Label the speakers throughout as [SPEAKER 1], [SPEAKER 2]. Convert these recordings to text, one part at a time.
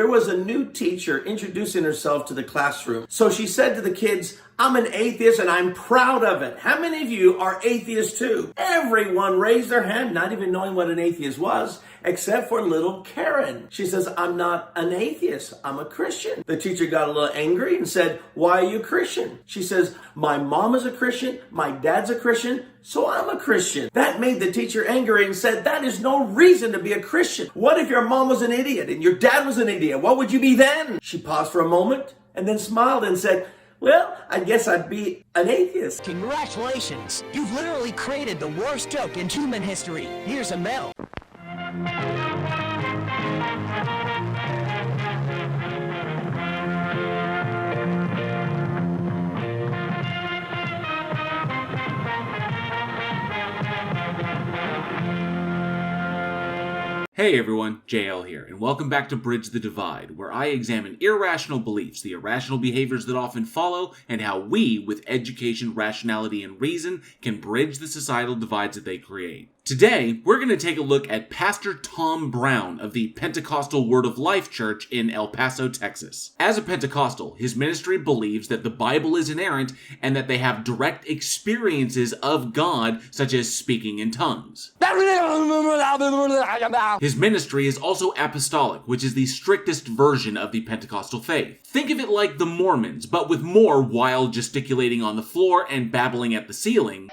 [SPEAKER 1] there was a new teacher introducing herself to the classroom. So she said to the kids, "I'm an atheist and I'm proud of it. How many of you are atheists too?" Everyone raised their hand, not even knowing what an atheist was, except for little Karen. She says, "I'm not an atheist, I'm a Christian." The teacher got a little angry and said, "Why are you Christian?" She says, "My mom is a Christian, my dad's a Christian, so I'm a Christian." That made the teacher angry and said, "That is no reason to be a Christian. What if your mom was an idiot and your dad was an idiot? What would you be then?" She paused for a moment and then smiled and said, "Well, I guess I'd be an atheist."
[SPEAKER 2] Congratulations! You've literally created the worst joke in human history. Here's a medal.
[SPEAKER 3] Hey everyone, JL here, and welcome back to Bridge the Divide, where I examine irrational beliefs, the irrational behaviors that often follow, and how we, with education, rationality, and reason, can bridge the societal divides that they create. Today, we're going to take a look at Pastor Tom Brown of the Pentecostal Word of Life Church in El Paso, Texas. As a Pentecostal, his ministry believes that the Bible is inerrant and that they have direct experiences of God, such as speaking in tongues. His ministry is also apostolic, which is the strictest version of the Pentecostal faith. Think of it like the Mormons, but with more wild gesticulating on the floor and babbling at the ceiling,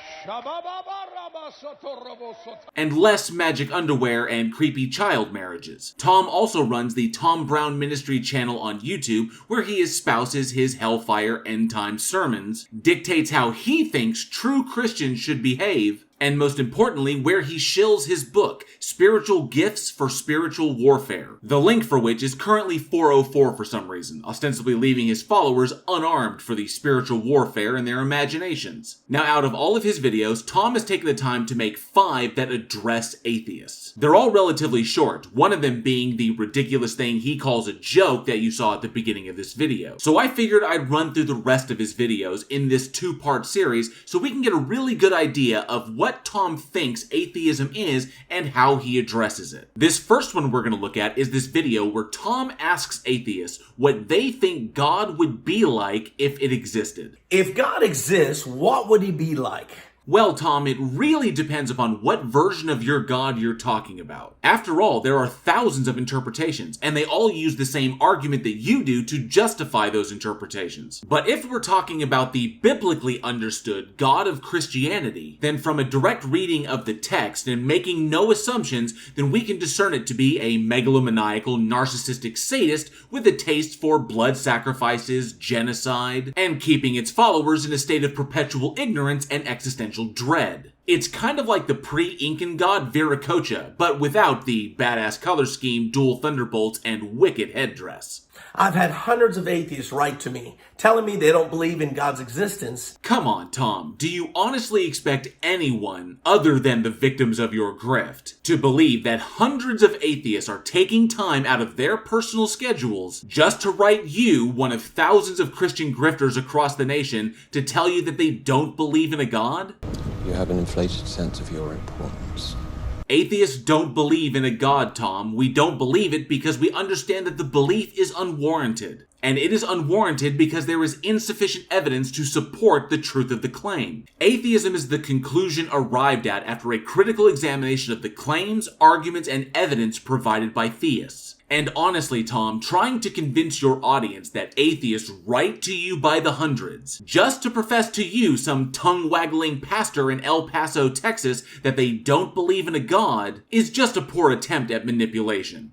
[SPEAKER 3] and less magic underwear and creepy child marriages. Tom also runs the Tom Brown Ministry channel on YouTube, where he espouses his hellfire end-time sermons, dictates how he thinks true Christians should behave, and most importantly, where he shills his book, Spiritual Gifts for Spiritual Warfare, the link for which is currently 404 for some reason, ostensibly leaving his followers unarmed for the spiritual warfare in their imaginations. Now, out of all of his videos, Tom has taken the time to make 5 that address atheists. They're all relatively short, one of them being the ridiculous thing he calls a joke that you saw at the beginning of this video. So I figured I'd run through the rest of his videos in this 2-part series so we can get a really good idea of what Tom thinks atheism is and how he addresses it. This first one we're going to look at is this video where Tom asks atheists what they think God would be like if it existed.
[SPEAKER 1] If God exists, what would he be like?
[SPEAKER 3] Well, Tom, it really depends upon what version of your God you're talking about. After all, there are thousands of interpretations, and they all use the same argument that you do to justify those interpretations. But if we're talking about the biblically understood God of Christianity, then from a direct reading of the text and making no assumptions, then we can discern it to be a megalomaniacal, narcissistic sadist with a taste for blood sacrifices, genocide, and keeping its followers in a state of perpetual ignorance and existential dread. It's kind of like the pre-Incan god Viracocha, but without the badass color scheme, dual thunderbolts, and wicked headdress.
[SPEAKER 1] I've had hundreds of atheists write to me, telling me they don't believe in God's existence.
[SPEAKER 3] Come on, Tom. Do you honestly expect anyone, other than the victims of your grift, to believe that hundreds of atheists are taking time out of their personal schedules just to write you, one of thousands of Christian grifters across the nation, to tell you that they don't believe in a God?
[SPEAKER 4] You have an inflated sense of your importance.
[SPEAKER 3] Atheists don't believe in a God, Tom. We don't believe it because we understand that the belief is unwarranted. And it is unwarranted because there is insufficient evidence to support the truth of the claim. Atheism is the conclusion arrived at after a critical examination of the claims, arguments, and evidence provided by theists. And honestly, Tom, trying to convince your audience that atheists write to you by the hundreds, just to profess to you, some tongue-waggling pastor in El Paso, Texas, that they don't believe in a God, is just a poor attempt at manipulation.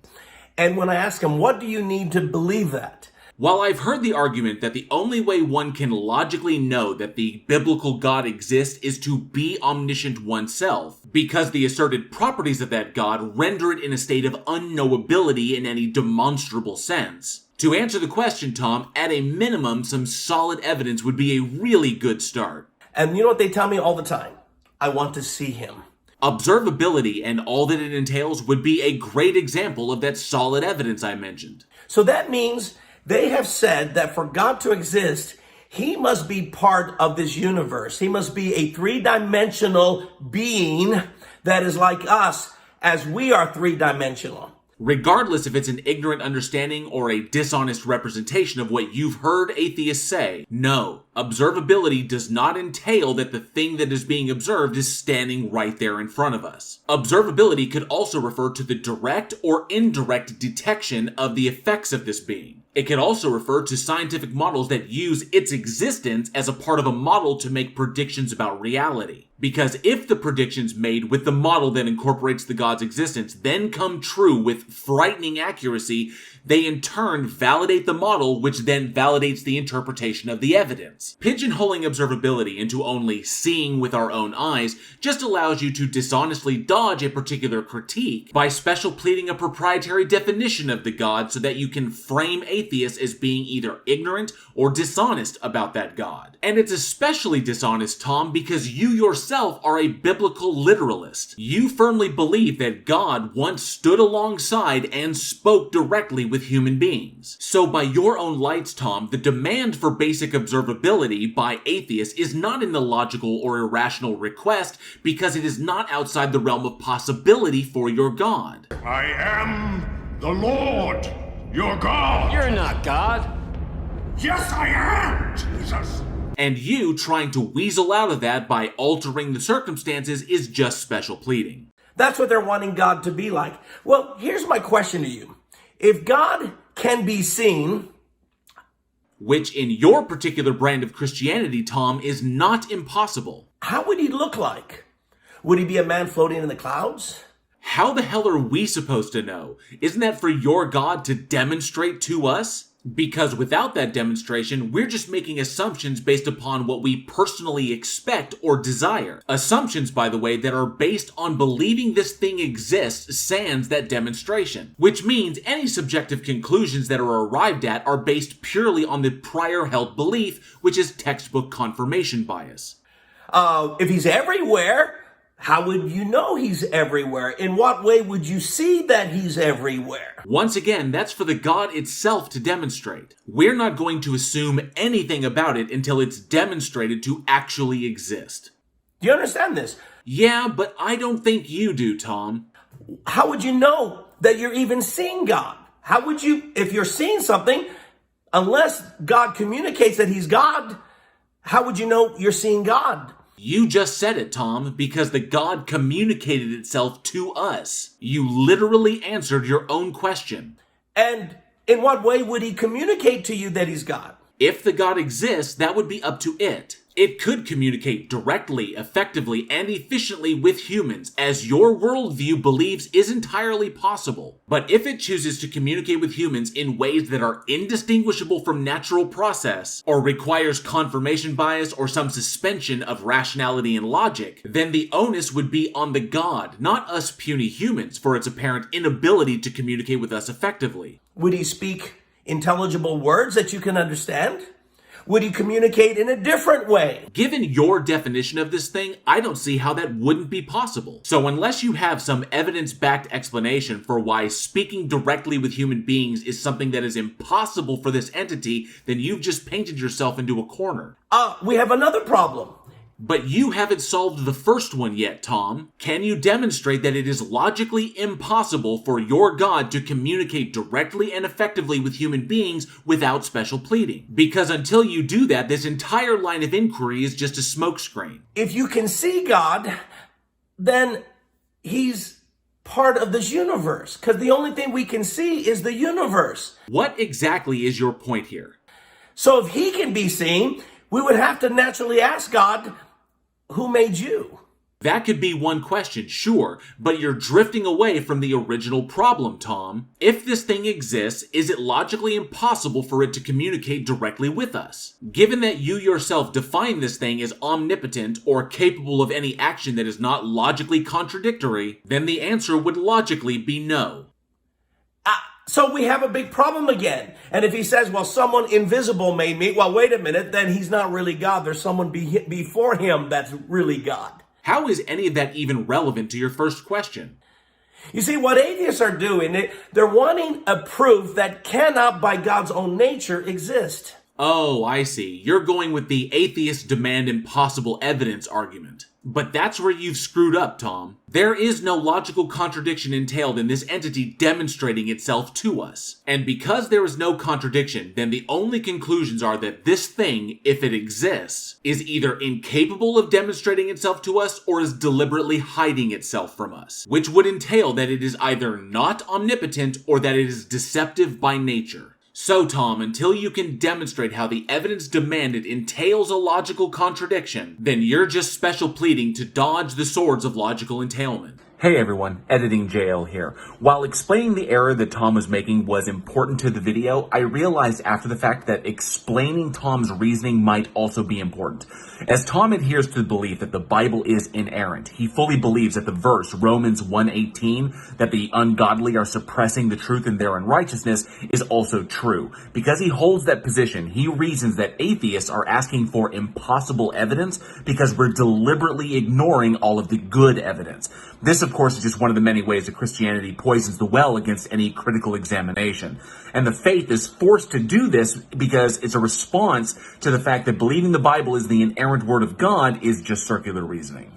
[SPEAKER 1] And when I ask him, what do you need to believe that?
[SPEAKER 3] While I've heard the argument that the only way one can logically know that the biblical God exists is to be omniscient oneself, because the asserted properties of that God render it in a state of unknowability in any demonstrable sense. To answer the question, Tom, at a minimum, some solid evidence would be a really good start.
[SPEAKER 1] And you know what they tell me all the time? I want to see him.
[SPEAKER 3] Observability and all that it entails would be a great example of that solid evidence I mentioned.
[SPEAKER 1] So that means they have said that for God to exist, he must be part of this universe. He must be a 3-dimensional being that is like us, as we are 3-dimensional.
[SPEAKER 3] Regardless if it's an ignorant understanding or a dishonest representation of what you've heard atheists say, no, observability does not entail that the thing that is being observed is standing right there in front of us. Observability could also refer to the direct or indirect detection of the effects of this being. It could also refer to scientific models that use its existence as a part of a model to make predictions about reality. Because if the predictions made with the model that incorporates the God's existence then come true with frightening accuracy, they in turn validate the model, which then validates the interpretation of the evidence. Pigeonholing observability into only seeing with our own eyes just allows you to dishonestly dodge a particular critique by special pleading a proprietary definition of the God so that you can frame atheists as being either ignorant or dishonest about that God. And it's especially dishonest, Tom, because you yourself are a biblical literalist. You firmly believe that God once stood alongside and spoke directly with human beings. So by your own lights, Tom, the demand for basic observability by atheists is not an illogical or irrational request because it is not outside the realm of possibility for your God.
[SPEAKER 5] I am the Lord, your God.
[SPEAKER 6] You're not God.
[SPEAKER 5] Yes, I am, Jesus.
[SPEAKER 3] And you trying to weasel out of that by altering the circumstances is just special pleading.
[SPEAKER 1] That's what they're wanting God to be like. Well, here's my question to you. If God can be seen,
[SPEAKER 3] which in your particular brand of Christianity, Tom, is not impossible,
[SPEAKER 1] how would he look like? Would he be a man floating in the clouds?
[SPEAKER 3] How the hell are we supposed to know? Isn't that for your God to demonstrate to us? Because without that demonstration, we're just making assumptions based upon what we personally expect or desire. Assumptions, by the way, that are based on believing this thing exists sans that demonstration. Which means any subjective conclusions that are arrived at are based purely on the prior held belief, which is textbook confirmation bias.
[SPEAKER 1] If he's everywhere, how would you know he's everywhere? In what way would you see that he's everywhere?
[SPEAKER 3] Once again, that's for the God itself to demonstrate. We're not going to assume anything about it until it's demonstrated to actually exist.
[SPEAKER 1] Do you understand this?
[SPEAKER 3] Yeah, but I don't think you do, Tom.
[SPEAKER 1] How would you know that you're even seeing God? How would you, if you're seeing something, unless God communicates that he's God, how would you know you're seeing God?
[SPEAKER 3] You just said it, Tom, because the God communicated itself to us. You literally answered your own question.
[SPEAKER 1] And in what way would he communicate to you that he's God?
[SPEAKER 3] If the God exists, that would be up to it. It could communicate directly, effectively, and efficiently with humans, as your worldview believes is entirely possible. But if it chooses to communicate with humans in ways that are indistinguishable from natural process, or requires confirmation bias or some suspension of rationality and logic, then the onus would be on the God, not us puny humans, for its apparent inability to communicate with us effectively.
[SPEAKER 1] Would he speak intelligible words that you can understand? Would he communicate in a different way?
[SPEAKER 3] Given your definition of this thing, I don't see how that wouldn't be possible. So unless you have some evidence-backed explanation for why speaking directly with human beings is something that is impossible for this entity, then you've just painted yourself into a corner.
[SPEAKER 1] We have another problem.
[SPEAKER 3] But you haven't solved the first one yet, Tom. Can you demonstrate that it is logically impossible for your God to communicate directly and effectively with human beings without special pleading? Because until you do that, this entire line of inquiry is just a smokescreen.
[SPEAKER 1] If you can see God, then he's part of this universe, because the only thing we can see is the universe.
[SPEAKER 3] What exactly is your point here?
[SPEAKER 1] So if he can be seen, we would have to naturally ask God, who made you?
[SPEAKER 3] That could be one question, sure, but you're drifting away from the original problem, Tom. If this thing exists, is it logically impossible for it to communicate directly with us? Given that you yourself define this thing as omnipotent or capable of any action that is not logically contradictory, then the answer would logically be no.
[SPEAKER 1] So we have a big problem again. And if he says, well, someone invisible made me, well, wait a minute, then he's not really God. There's someone before him that's really God.
[SPEAKER 3] How is any of that even relevant to your first question?
[SPEAKER 1] You see, what atheists are doing, they're wanting a proof that cannot, by God's own nature, exist.
[SPEAKER 3] Oh, I see. You're going with the atheists demand impossible evidence argument. But that's where you've screwed up, Tom. There is no logical contradiction entailed in this entity demonstrating itself to us. And because there is no contradiction, then the only conclusions are that this thing, if it exists, is either incapable of demonstrating itself to us or is deliberately hiding itself from us, which would entail that it is either not omnipotent or that it is deceptive by nature. So, Tom, until you can demonstrate how the evidence demanded entails a logical contradiction, then you're just special pleading to dodge the swords of logical entailment.
[SPEAKER 6] Hey everyone, Editing JL here. While explaining the error that Tom was making was important to the video, I realized after the fact that explaining Tom's reasoning might also be important. As Tom adheres to the belief that the Bible is inerrant, he fully believes that the verse, Romans 1:18, that the ungodly are suppressing the truth in their unrighteousness, is also true. Because he holds that position, he reasons that atheists are asking for impossible evidence because we're deliberately ignoring all of the good evidence. This, of course, is just one of the many ways that Christianity poisons the well against any critical examination. And the faith is forced to do this because it's a response to the fact that believing the Bible is the inerrant word of God is just circular reasoning.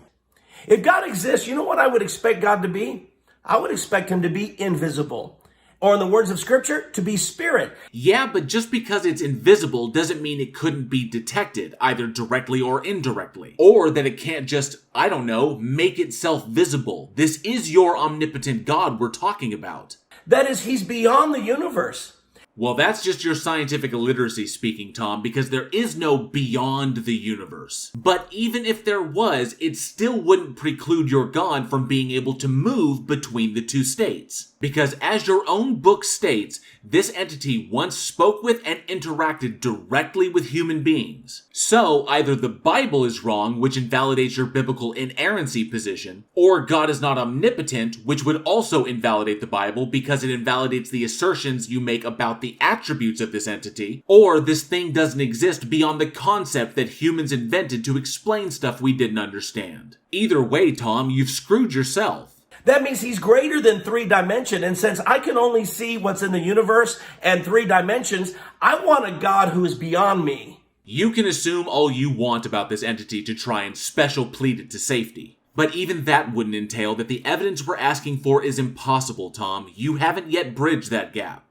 [SPEAKER 1] If God exists, you know what I would expect God to be? I would expect him to be invisible. Or in the words of Scripture, to be spirit.
[SPEAKER 3] Yeah, but just because it's invisible doesn't mean it couldn't be detected, either directly or indirectly. Or that it can't just, I don't know, make itself visible. This is your omnipotent God we're talking about.
[SPEAKER 1] That is, he's beyond the universe.
[SPEAKER 3] Well, that's just your scientific illiteracy speaking, Tom, because there is no beyond the universe. But even if there was, it still wouldn't preclude your God from being able to move between the two states. Because as your own book states, this entity once spoke with and interacted directly with human beings. So, either the Bible is wrong, which invalidates your biblical inerrancy position, or God is not omnipotent, which would also invalidate the Bible because it invalidates the assertions you make about the attributes of this entity, or this thing doesn't exist beyond the concept that humans invented to explain stuff we didn't understand. Either way, Tom, you've screwed yourself.
[SPEAKER 1] That means he's greater than 3 dimensions. And since I can only see what's in the universe and 3 dimensions, I want a God who is beyond me.
[SPEAKER 3] You can assume all you want about this entity to try and special plead it to safety. But even that wouldn't entail that the evidence we're asking for is impossible, Tom. You haven't yet bridged that gap.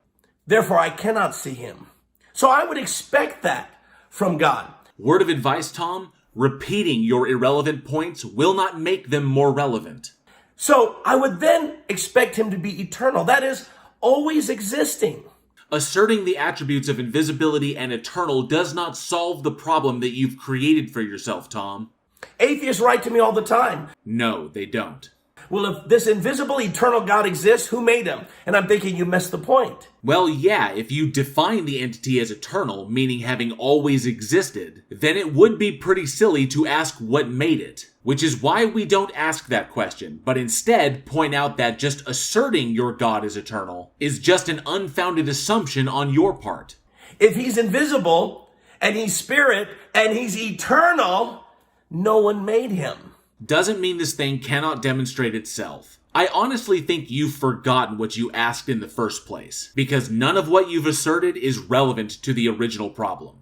[SPEAKER 1] Therefore, I cannot see him. So I would expect that from God.
[SPEAKER 3] Word of advice, Tom? Repeating your irrelevant points will not make them more relevant.
[SPEAKER 1] So I would then expect him to be eternal. That is, always existing.
[SPEAKER 3] Asserting the attributes of invisibility and eternal does not solve the problem that you've created for yourself, Tom.
[SPEAKER 1] Atheists write to me all the time.
[SPEAKER 3] No, they don't.
[SPEAKER 1] Well, if this invisible, eternal God exists, who made him? And I'm thinking you missed the point.
[SPEAKER 3] Well, yeah, if you define the entity as eternal, meaning having always existed, then it would be pretty silly to ask what made it. Which is why we don't ask that question, but instead point out that just asserting your God is eternal is just an unfounded assumption on your part.
[SPEAKER 1] If he's invisible, and he's spirit, and he's eternal, no one made him.
[SPEAKER 3] Doesn't mean this thing cannot demonstrate itself. I honestly think you've forgotten what you asked in the first place, because none of what you've asserted is relevant to the original problem.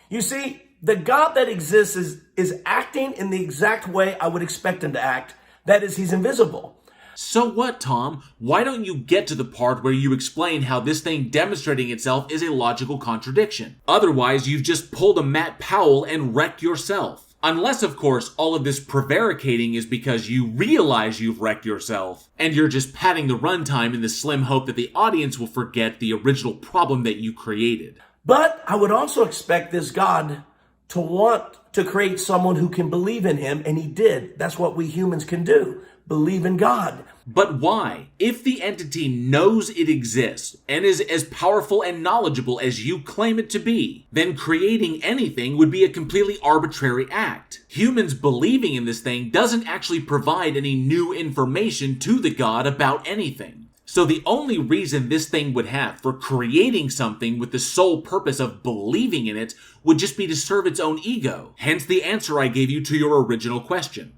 [SPEAKER 1] You see, the God that exists is acting in the exact way I would expect him to act. That is, he's invisible.
[SPEAKER 3] So what, Tom? Why don't you get to the part where you explain how this thing demonstrating itself is a logical contradiction? Otherwise, you've just pulled a Matt Powell and wrecked yourself. Unless, of course, all of this prevaricating is because you realize you've wrecked yourself, and you're just padding the runtime in the slim hope that the audience will forget the original problem that you created.
[SPEAKER 1] But I would also expect this God to want to create someone who can believe in him, and he did. That's what we humans can do. Believe in God.
[SPEAKER 3] But why? If the entity knows it exists and is as powerful and knowledgeable as you claim it to be, then creating anything would be a completely arbitrary act. Humans believing in this thing doesn't actually provide any new information to the God about anything. So the only reason this thing would have for creating something with the sole purpose of believing in it would just be to serve its own ego. Hence the answer I gave you to your original question.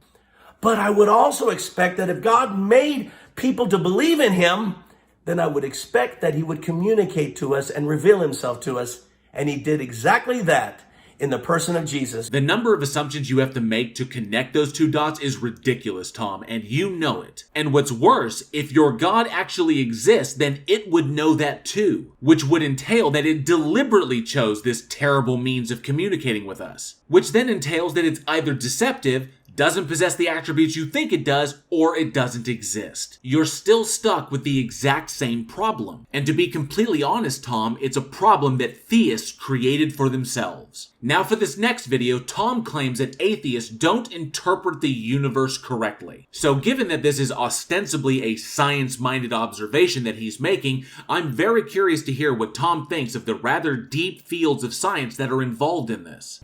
[SPEAKER 1] But I would also expect that if God made people to believe in him, then I would expect that he would communicate to us and reveal himself to us. And he did exactly that in the person of Jesus.
[SPEAKER 3] The number of assumptions you have to make to connect those two dots is ridiculous, Tom, and you know it. And what's worse, if your God actually exists, then it would know that too, which would entail that it deliberately chose this terrible means of communicating with us, which then entails that it's either deceptive, doesn't possess the attributes you think it does, or it doesn't exist. You're still stuck with the exact same problem. And to be completely honest, Tom, it's a problem that theists created for themselves. Now for this next video, Tom claims that atheists don't interpret the universe correctly. So given that this is ostensibly a science-minded observation that he's making, I'm very curious to hear what Tom thinks of the rather deep fields of science that are involved in this.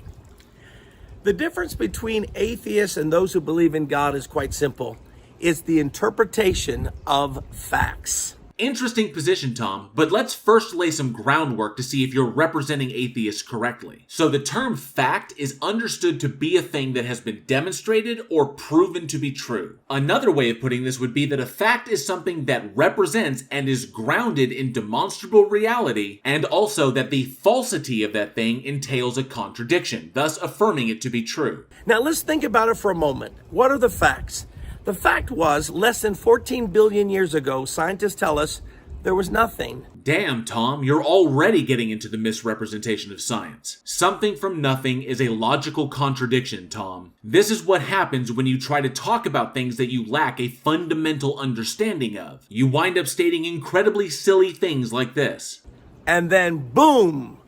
[SPEAKER 1] The difference between atheists and those who believe in God is quite simple. It's the interpretation of facts.
[SPEAKER 3] Interesting position, Tom, but let's first lay some groundwork to see if you're representing atheists correctly. So the term fact is understood to be a thing that has been demonstrated or proven to be true. Another way of putting this would be that a fact is something that represents and is grounded in demonstrable reality, and also that the falsity of that thing entails a contradiction, thus affirming it to be true.
[SPEAKER 1] Now let's think about it for a moment. What are the facts? The fact was, less than 14 billion years ago, scientists tell us there was nothing.
[SPEAKER 3] Damn, Tom, you're already getting into the misrepresentation of science. Something from nothing is a logical contradiction, Tom. This is what happens when you try to talk about things that you lack a fundamental understanding of. You wind up stating incredibly silly things like this.
[SPEAKER 1] And then, boom,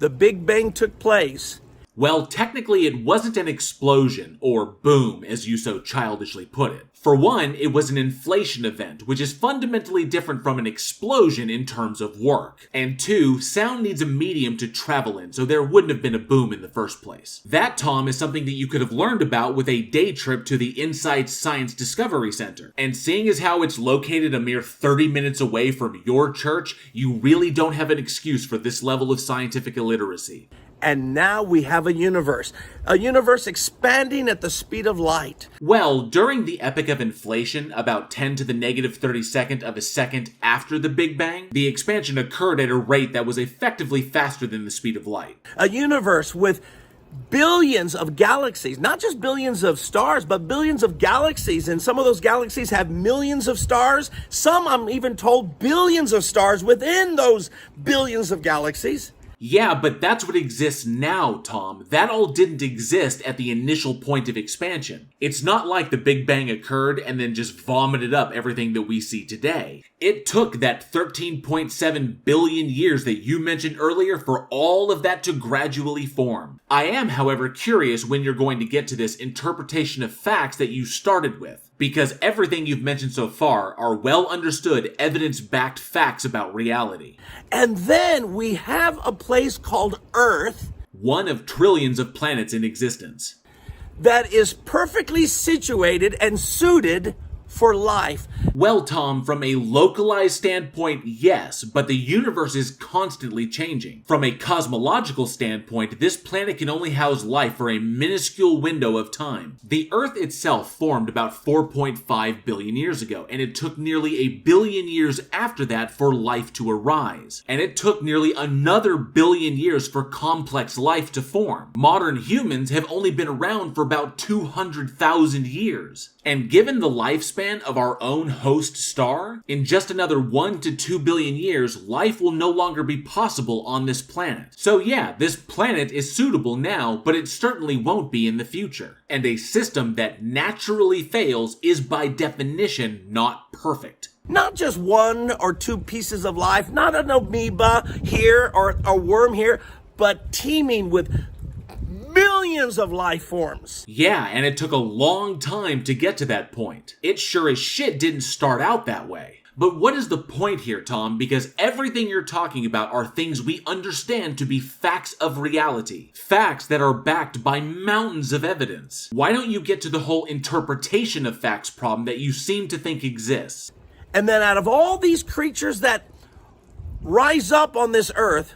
[SPEAKER 1] the Big Bang took place.
[SPEAKER 3] Well, technically it wasn't an explosion, or boom, as you so childishly put it. For one, it was an inflation event, which is fundamentally different from an explosion in terms of work. And two, sound needs a medium to travel in, so there wouldn't have been a boom in the first place. That, Tom, is something that you could have learned about with a day trip to the Inside Science Discovery Center. And seeing as how it's located a mere 30 minutes away from your church, you really don't have an excuse for this level of scientific illiteracy.
[SPEAKER 1] And now we have a universe expanding at the speed of light.
[SPEAKER 3] Well, during the epoch of inflation, about 10 to the negative 32nd of a second after the Big Bang, the expansion occurred at a rate that was effectively faster than the speed of light.
[SPEAKER 1] A universe with billions of galaxies, not just billions of stars, but billions of galaxies. And some of those galaxies have millions of stars. Some, I'm even told, billions of stars within those billions of galaxies.
[SPEAKER 3] Yeah, but that's what exists now, Tom. That all didn't exist at the initial point of expansion. It's not like the Big Bang occurred and then just vomited up everything that we see today. It took that 13.7 billion years that you mentioned earlier for all of that to gradually form. I am, however, curious when you're going to get to this interpretation of facts that you started with, because everything you've mentioned so far are well understood, evidence-backed facts about reality.
[SPEAKER 1] And then we have a place called Earth,
[SPEAKER 3] one of trillions of planets in existence,
[SPEAKER 1] that is perfectly situated and suited for life.
[SPEAKER 3] Well, Tom, from a localized standpoint, yes, but the universe is constantly changing. From a cosmological standpoint, this planet can only house life for a minuscule window of time. The Earth itself formed about 4.5 billion years ago, and it took nearly a billion years after that for life to arise. And it took nearly another billion years for complex life to form. Modern humans have only been around for about 200,000 years. And given the lifespan of our own host star, in just another 1 to 2 billion years, life will no longer be possible on this planet. So yeah, this planet is suitable now, but it certainly won't be in the future. And a system that naturally fails is by definition not perfect.
[SPEAKER 1] Not just 1 or 2 pieces of life, not an amoeba here or a worm here, but teeming with millions of life forms.
[SPEAKER 3] Yeah, and it took a long time to get to that point. It sure as shit didn't start out that way. But what is the point here, Tom? Because everything you're talking about are things we understand to be facts of reality. Facts that are backed by mountains of evidence. Why don't you get to the whole interpretation of facts problem that you seem to think exists?
[SPEAKER 1] And then out of all these creatures that rise up on this earth,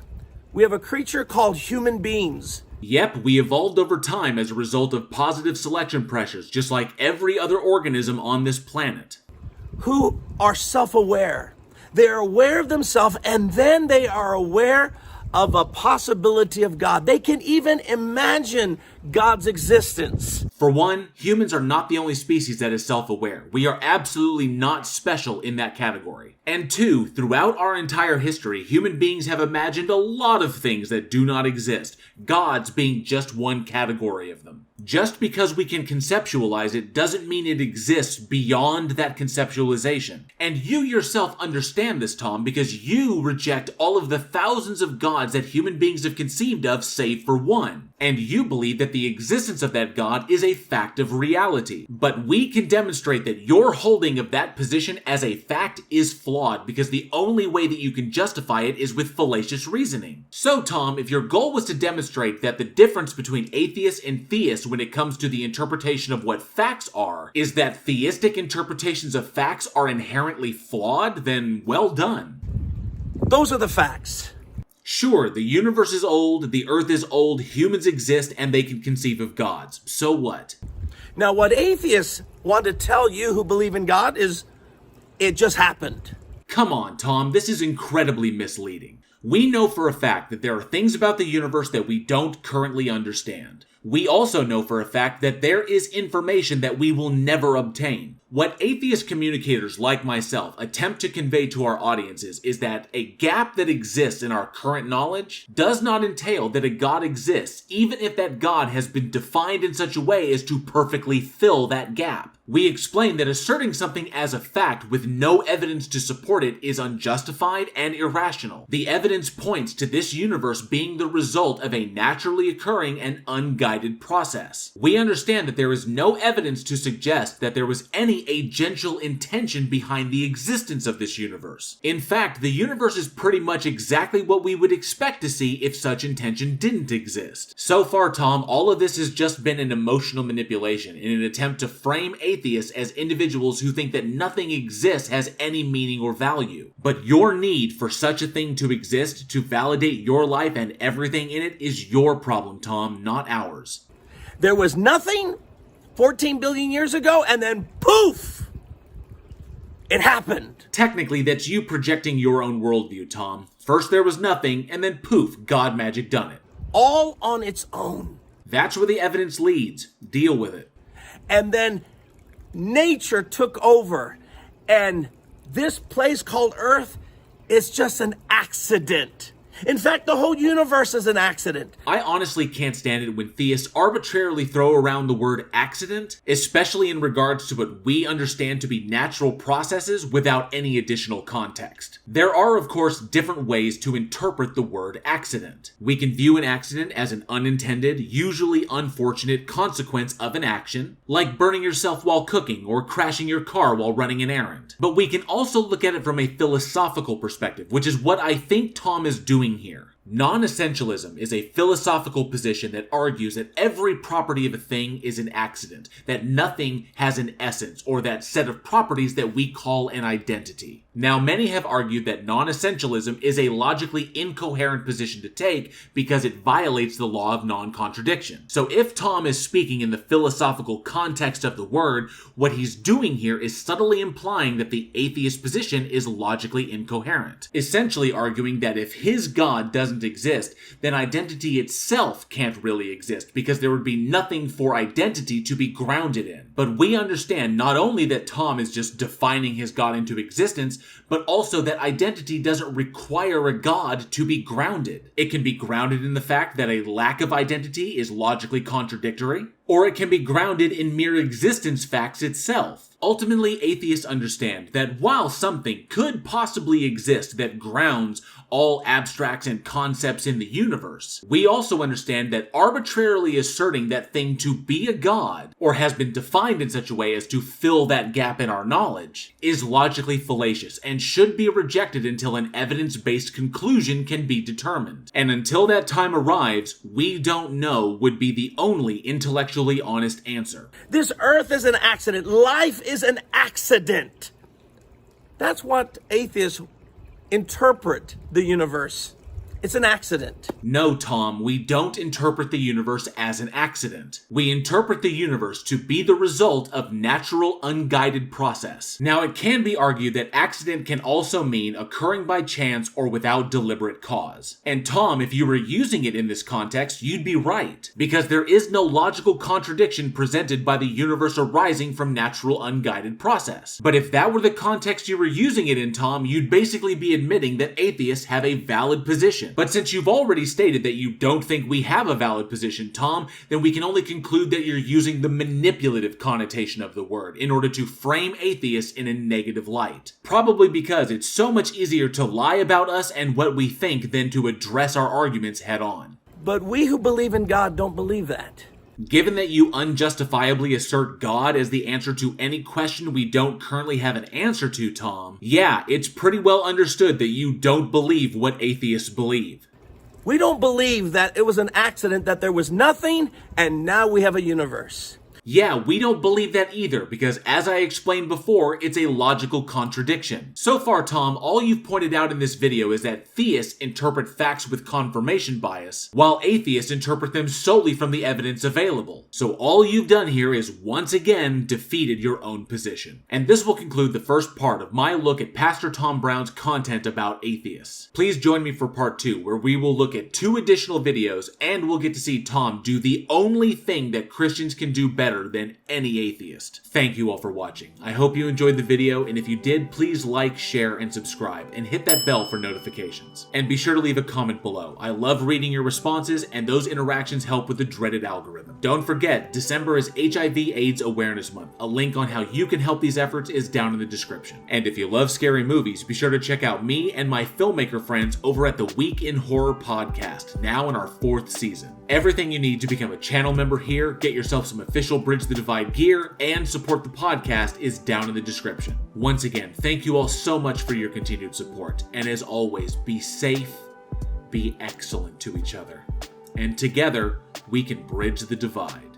[SPEAKER 1] we have a creature called human beings.
[SPEAKER 3] Yep, we evolved over time as a result of positive selection pressures, just like every other organism on this planet.
[SPEAKER 1] Who are self-aware. They are aware of themselves, and then they are aware of a possibility of God. They can even imagine God's existence.
[SPEAKER 3] For one, humans are not the only species that is self-aware. We are absolutely not special in that category. And two, throughout our entire history, human beings have imagined a lot of things that do not exist, gods being just one category of them. Just because we can conceptualize it doesn't mean it exists beyond that conceptualization. And you yourself understand this, Tom, because you reject all of the thousands of gods that human beings have conceived of save for one. And you believe that the existence of that God is a fact of reality. But we can demonstrate that your holding of that position as a fact is flawed, because the only way that you can justify it is with fallacious reasoning. So, Tom, if your goal was to demonstrate that the difference between atheists and theists when it comes to the interpretation of what facts are is that theistic interpretations of facts are inherently flawed, then well done.
[SPEAKER 1] Those are the facts.
[SPEAKER 3] Sure, the universe is old, the earth is old, humans exist, and they can conceive of gods. So what?
[SPEAKER 1] Now, what atheists want to tell you who believe in God is it just happened.
[SPEAKER 3] Come on, Tom, this is incredibly misleading. We know for a fact that there are things about the universe that we don't currently understand. We also know for a fact that there is information that we will never obtain. What atheist communicators like myself attempt to convey to our audiences is that a gap that exists in our current knowledge does not entail that a God exists, even if that God has been defined in such a way as to perfectly fill that gap. We explain that asserting something as a fact with no evidence to support it is unjustified and irrational. The evidence points to this universe being the result of a naturally occurring and unguided process. We understand that there is no evidence to suggest that there was any agential intention behind the existence of this universe. In fact, the universe is pretty much exactly what we would expect to see if such intention didn't exist. So far, Tom, all of this has just been an emotional manipulation in an attempt to frame atheists as individuals who think that nothing exists has any meaning or value. But your need for such a thing to exist to validate your life and everything in it is your problem, Tom, not ours.
[SPEAKER 1] There was nothing 14 billion years ago, and then poof! It happened.
[SPEAKER 3] Technically, that's you projecting your own worldview, Tom. First there was nothing, and then poof, God magic done it.
[SPEAKER 1] All on its own.
[SPEAKER 3] That's where the evidence leads. Deal with it.
[SPEAKER 1] And then nature took over, and this place called Earth is just an accident. In fact, the whole universe is an accident.
[SPEAKER 3] I honestly can't stand it when theists arbitrarily throw around the word accident, especially in regards to what we understand to be natural processes without any additional context. There are, of course, different ways to interpret the word accident. We can view an accident as an unintended, usually unfortunate consequence of an action, like burning yourself while cooking or crashing your car while running an errand. But we can also look at it from a philosophical perspective, which is what I think Tom is doing here. Non-essentialism is a philosophical position that argues that every property of a thing is an accident, that nothing has an essence or that set of properties that we call an identity. Now, many have argued that non-essentialism is a logically incoherent position to take because it violates the law of non-contradiction. So if Tom is speaking in the philosophical context of the word, what he's doing here is subtly implying that the atheist position is logically incoherent, essentially arguing that if his God doesn't exist, then identity itself can't really exist because there would be nothing for identity to be grounded in. But we understand not only that Tom is just defining his God into existence, but also that identity doesn't require a God to be grounded. It can be grounded in the fact that a lack of identity is logically contradictory, or it can be grounded in mere existence facts itself. Ultimately, atheists understand that while something could possibly exist that grounds all abstracts and concepts in the universe, we also understand that arbitrarily asserting that thing to be a god, or has been defined in such a way as to fill that gap in our knowledge, is logically fallacious and should be rejected until an evidence-based conclusion can be determined. And until that time arrives, we don't know would be the only intellectually honest answer.
[SPEAKER 1] This Earth is an accident. Life is an accident. That's what atheists interpret the universe It's an accident.
[SPEAKER 3] No, Tom, we don't interpret the universe as an accident. We interpret the universe to be the result of natural, unguided process. Now, it can be argued that accident can also mean occurring by chance or without deliberate cause. And Tom, if you were using it in this context, you'd be right, because there is no logical contradiction presented by the universe arising from natural, unguided process. But if that were the context you were using it in, Tom, you'd basically be admitting that atheists have a valid position. But since you've already stated that you don't think we have a valid position, Tom, then we can only conclude that you're using the manipulative connotation of the word in order to frame atheists in a negative light. Probably because it's so much easier to lie about us and what we think than to address our arguments head on.
[SPEAKER 1] But we who believe in God don't believe that.
[SPEAKER 3] Given that you unjustifiably assert God as the answer to any question we don't currently have an answer to, Tom, yeah, it's pretty well understood that you don't believe what atheists believe.
[SPEAKER 1] We don't believe that it was an accident, that there was nothing, and now we have a universe.
[SPEAKER 3] Yeah, we don't believe that either, because as I explained before, it's a logical contradiction. So far, Tom, all you've pointed out in this video is that theists interpret facts with confirmation bias, while atheists interpret them solely from the evidence available. So all you've done here is once again defeated your own position. And this will conclude the first part of my look at Pastor Tom Brown's content about atheists. Please join me for part 2, where we will look at 2 additional videos, and we'll get to see Tom do the only thing that Christians can do better than any atheist. Thank you all for watching. I hope you enjoyed the video, and if you did, please like, share, and subscribe, and hit that bell for notifications. And be sure to leave a comment below. I love reading your responses, and those interactions help with the dreaded algorithm. Don't forget, December is HIV/AIDS Awareness Month. A link on how you can help these efforts is down in the description. And if you love scary movies, be sure to check out me and my filmmaker friends over at the Week in Horror podcast, now in our 4th season. Everything you need to become a channel member here, get yourself some official Bridge the Divide gear, and support the podcast is down in the description. Once again, thank you all so much for your continued support, and as always, be safe, be excellent to each other, and together we can bridge the divide.